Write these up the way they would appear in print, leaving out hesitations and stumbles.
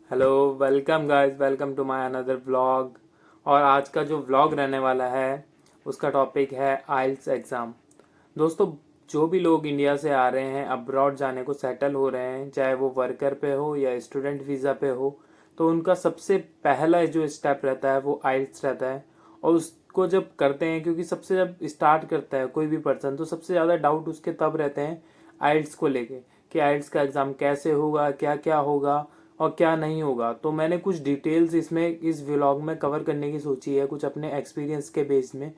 Hello, welcome guys, welcome to my another vlog. और आज का जो व्लॉग रहने वाला है उसका टॉपिक है आइल्स एग्ज़ाम। दोस्तों, जो भी लोग इंडिया से आ रहे हैं, अब्रॉड जाने को सेटल हो रहे हैं, चाहे वो वर्कर पे हो या स्टूडेंट वीज़ा पे हो, तो उनका सबसे पहला जो स्टेप रहता है वो आइल्स रहता है। और उसको जब करते हैं, क्योंकि सबसे जब स्टार्ट करता है कोई भी पर्सन, तो सबसे ज़्यादा डाउट उसके तब रहते हैं आइल्स को लेके कि आइल्स का एग्ज़ाम कैसे होगा, क्या क्या होगा और क्या नहीं होगा। तो मैंने कुछ डिटेल्स इसमें इस व्लॉग में कवर करने की सोची है, कुछ अपने एक्सपीरियंस के बेस में,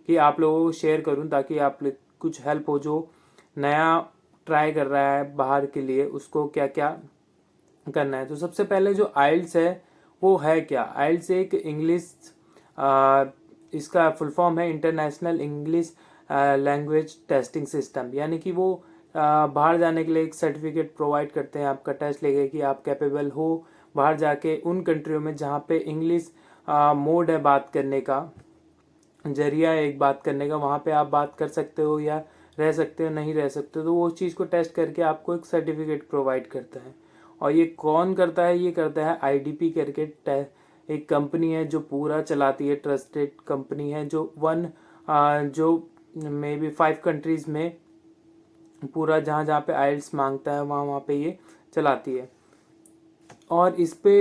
कि आप लोगों को शेयर करूं ताकि आप कुछ हेल्प हो। जो नया ट्राई कर रहा है बाहर के लिए, उसको क्या क्या करना है। तो सबसे पहले जो आइल्स है वो है क्या। आइल्स एक इंग्लिश, इसका फुल फॉर्म है international English language testing system. यानी कि वो बाहर जाने के लिए एक सर्टिफिकेट प्रोवाइड करते हैं आपका टेस्ट लेके कि आप कैपेबल हो बाहर जाके उन कंट्रियों में जहाँ पे इंग्लिश मोड है बात करने का, जरिया है एक बात करने का, वहाँ पे आप बात कर सकते हो या रह सकते हो, नहीं रह सकते हो। तो वो चीज़ को टेस्ट करके आपको एक सर्टिफिकेट प्रोवाइड करता है। और ये कौन करता है? ये करता है आईडीपी करके एक कंपनी है जो पूरा चलाती है, ट्रस्टेड कंपनी है, जो मे बी 5 कंट्रीज में पूरा जहाँ जहाँ पे आइल्स मांगता है वहाँ वहाँ पे ये चलाती है। और इस पे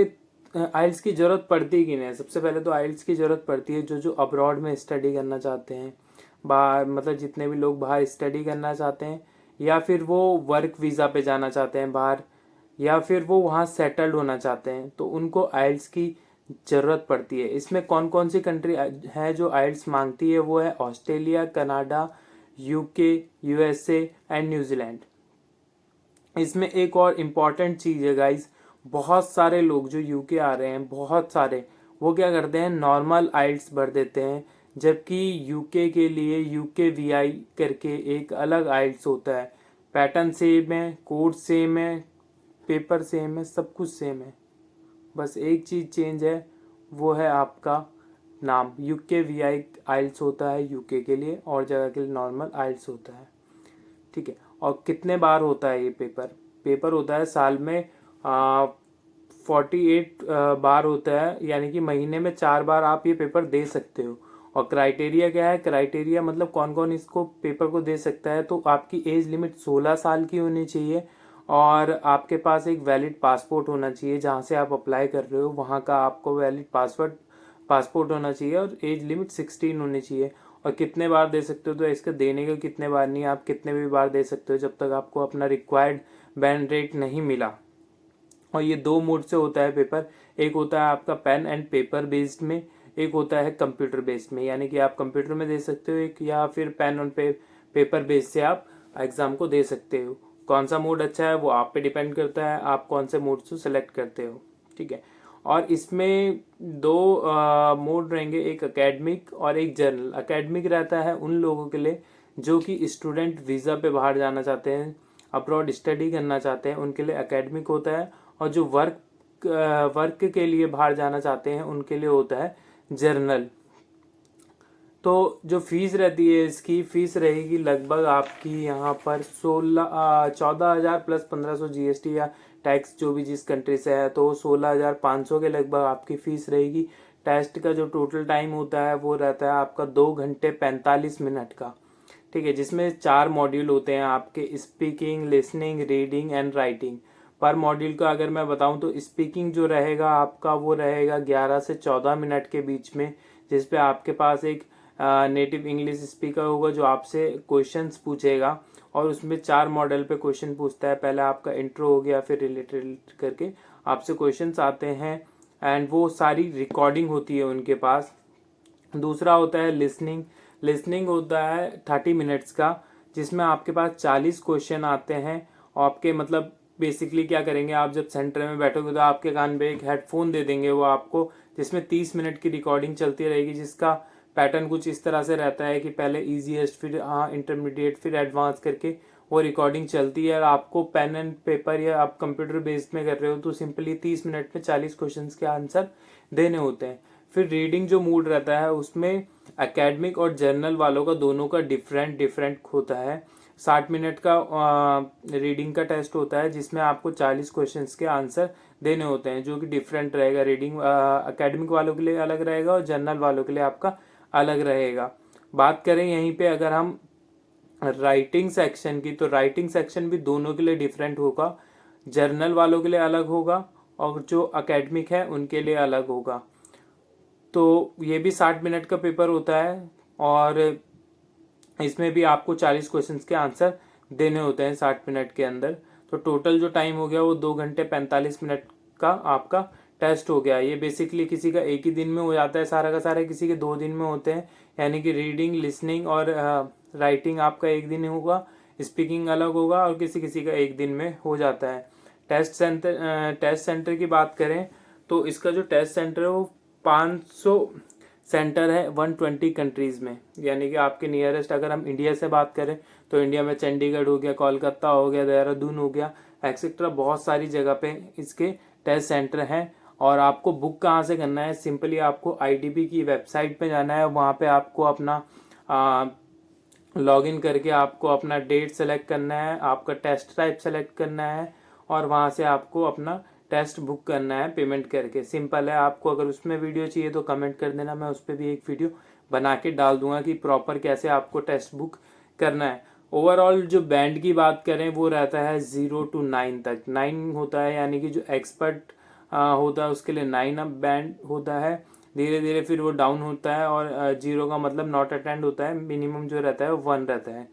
आइल्स की ज़रूरत पड़ती कि नहीं? सबसे पहले तो आइल्स की ज़रूरत पड़ती है जो जो अब्रॉड में स्टडी करना चाहते हैं, बाहर, मतलब जितने भी लोग बाहर स्टडी करना चाहते हैं, या फिर वो वर्क वीज़ा पे जाना चाहते हैं बाहर, या फिर वो वहाँ सेटल्ड होना चाहते हैं, तो उनको आइल्स की ज़रूरत पड़ती है। इसमें कौन कौन सी कंट्री है जो आइल्स मांगती है? वो है Australia, Canada, UK, USA and New Zealand. इसमें एक और इम्पॉर्टेंट चीज़ है गाइज, बहुत सारे लोग जो यूके आ रहे हैं, बहुत सारे, वो क्या करते हैं, नॉर्मल आइल्स भर देते हैं। जबकि यूके के लिए यूके वीआई करके एक अलग आइल्स होता है। पैटर्न सेम है, कोड सेम है, पेपर सेम है, सब कुछ सेम है। बस एक चीज़ चेंज है, वो है आपका नाम। यूके वीआई आइल्स होता है यूके के लिए, और जगह के लिए नॉर्मल आइल्स होता है। ठीक है। और कितने बार होता है ये पेपर? पेपर होता है साल में 48 बार होता है, यानी कि महीने में 4 बार आप ये पेपर दे सकते हो। और क्राइटेरिया क्या है? क्राइटेरिया मतलब कौन कौन इसको पेपर को दे सकता है। तो आपकी एज लिमिट 16 साल की होनी चाहिए, और आपके पास एक वैलिड पासपोर्ट होना चाहिए। जहाँ से आप अप्लाई कर रहे हो वहाँ का आपको वैलिड पासपोर्ट होना चाहिए, और एज लिमिट 16 होनी चाहिए। और कितने बार दे सकते हो? तो इसका देने का कितने बार नहीं, आप कितने भी बार दे सकते हो जब तक आपको अपना रिक्वायर्ड बैंड रेट नहीं मिला। और ये दो मोड से होता है पेपर। एक होता है आपका पेन एंड पेपर बेस्ड में, एक होता है कंप्यूटर बेस्ड में। यानी कि आप कंप्यूटर में दे सकते हो एक, या फिर पेन और पेपर बेस्ड से आप एग्जाम को दे सकते हो। कौन सा मोड अच्छा है वो आप पे डिपेंड करता है, आप कौन से मोड से सेलेक्ट करते हो। ठीक है। और इसमें दो मोड रहेंगे, एक एकेडमिक और एक जनरल। एकेडमिक रहता है उन लोगों के लिए जो कि स्टूडेंट वीज़ा पे बाहर जाना चाहते हैं, अब्रॉड स्टडी करना चाहते हैं, उनके लिए एकेडमिक होता है। और जो वर्क के लिए बाहर जाना चाहते हैं उनके लिए होता है जर्नल। तो जो फीस रहती है, इसकी फीस रहेगी लगभग आपकी यहाँ पर 14,000 प्लस 1,500 जीएसटी या टैक्स, जो भी जिस कंट्री से है, तो 16,500 के लगभग आपकी फीस रहेगी। टेस्ट का जो टोटल टाइम होता है वो रहता है आपका 2 घंटे 45 मिनट का। ठीक है। जिसमें 4 मॉड्यूल होते हैं आपके, speaking, listening, reading and writing. पर मॉड्यूल का अगर मैं बताऊं तो स्पीकिंग जो रहेगा आपका वो रहेगा 11 से 14 मिनट के बीच में, जिसपे आपके पास एक नेटिव इंग्लिश स्पीकर होगा जो आपसे क्वेश्चंस पूछेगा। और उसमें 4 मॉडल पे क्वेश्चन पूछता है। पहले आपका इंट्रो हो गया, फिर रिलेटेड करके आपसे क्वेश्चंस आते हैं, एंड वो सारी रिकॉर्डिंग होती है उनके पास। दूसरा होता है लिसनिंग। लिसनिंग होता है 30 मिनट्स का, जिसमें आपके पास 40 क्वेश्चन आते हैं। और आपके मतलब बेसिकली क्या करेंगे, आप जब सेंटर में बैठोगे तो आपके कान पे एक हेडफोन दे देंगे वो आपको, जिसमें 30 मिनट की रिकॉर्डिंग चलती रहेगी। जिसका पैटर्न कुछ इस तरह से रहता है कि पहले इजीएस्ट, फिर इंटरमीडिएट, फिर एडवांस करके वो रिकॉर्डिंग चलती है। और आपको पेन एंड पेपर या आप कंप्यूटर बेस्ड में कर रहे हो तो सिंपली 30 मिनट में 40 क्वेश्चन के आंसर देने होते हैं। फिर रीडिंग जो मूड रहता है उसमें एकेडमिक और जर्नल वालों का दोनों का डिफरेंट डिफरेंट होता है। 60 मिनट का रीडिंग का टेस्ट होता है जिसमें आपको 40 क्वेश्चंस के आंसर देने होते हैं, जो कि डिफरेंट रहेगा। रीडिंग एकेडमिक वालों के लिए अलग रहेगा और जनरल वालों के लिए आपका अलग रहेगा। बात करें यहीं पे अगर हम राइटिंग सेक्शन की, तो राइटिंग सेक्शन भी दोनों के लिए डिफरेंट होगा। जर्नल वालों के लिए अलग होगा और जो एकेडमिक है उनके लिए अलग होगा। तो ये भी 60 मिनट का पेपर होता है और इसमें भी आपको 40 क्वेश्चंस के आंसर देने होते हैं 60 मिनट के अंदर। तो टोटल जो टाइम हो गया वो 2 घंटे 45 मिनट का आपका टेस्ट हो गया। ये बेसिकली किसी का एक ही दिन में हो जाता है सारा का सारा, किसी के 2 दिन में होते हैं। यानी कि रीडिंग, लिसनिंग और राइटिंग आपका एक दिन होगा, स्पीकिंग अलग होगा, और किसी किसी का एक दिन में हो जाता है। टेस्ट सेंटर की बात करें तो इसका जो टेस्ट सेंटर है वो 500 सेंटर है 120 कंट्रीज में। यानी कि आपके नियरेस्ट अगर हम इंडिया से बात करें तो इंडिया में चंडीगढ़ हो गया, कोलकाता हो गया, देहरादून हो गया, एक्सेट्रा बहुत सारी जगह पे इसके टेस्ट सेंटर हैं। और आपको बुक कहाँ से करना है, सिंपली आपको आईडीबी की वेबसाइट पे जाना है। वहाँ पे आपको अपना लॉगिन करके आपको अपना डेट सेलेक्ट करना है, आपका टेस्ट टाइप सेलेक्ट करना है और वहाँ से आपको अपना टेस्ट बुक करना है पेमेंट करके। सिंपल है। आपको अगर उसमें वीडियो चाहिए तो कमेंट कर देना, मैं उस पर भी एक वीडियो बना के डाल दूंगा कि प्रॉपर कैसे आपको टेस्ट बुक करना है। ओवरऑल जो बैंड की बात करें वो रहता है 0 to 9 तक। 9 होता है यानी कि जो एक्सपर्ट होता है उसके लिए 9 अब बैंड होता है। धीरे धीरे फिर वो डाउन होता है और 0 का मतलब नॉट अटेंड होता है। मिनिमम जो रहता है वो 1 रहता है।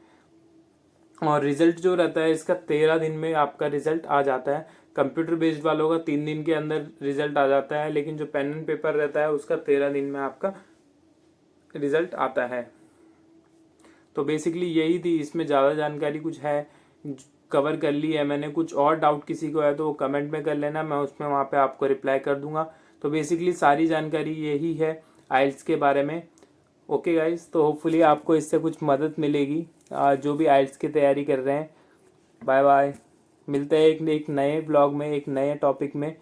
और रिजल्ट जो रहता है इसका 13 दिन में आपका रिजल्ट आ जाता है। कंप्यूटर बेस्ड वालों का 3 दिन के अंदर रिजल्ट आ जाता है, लेकिन जो पेन एंड पेपर रहता है उसका 13 दिन में आपका रिजल्ट आता है। तो बेसिकली यही थी, इसमें ज़्यादा जानकारी कुछ है कवर कर ली है मैंने। कुछ और डाउट किसी को है तो वो कमेंट में कर लेना, मैं उसमें वहाँ पे आपको रिप्लाई कर दूंगा। तो बेसिकली सारी जानकारी यही है आइल्स के बारे में। ओके गाइस, तो होपफुली आपको इससे कुछ मदद मिलेगी जो भी आइल्स की तैयारी कर रहे हैं। बाय बाय, मिलते हैं एक नए ब्लॉग में, एक नए टॉपिक में।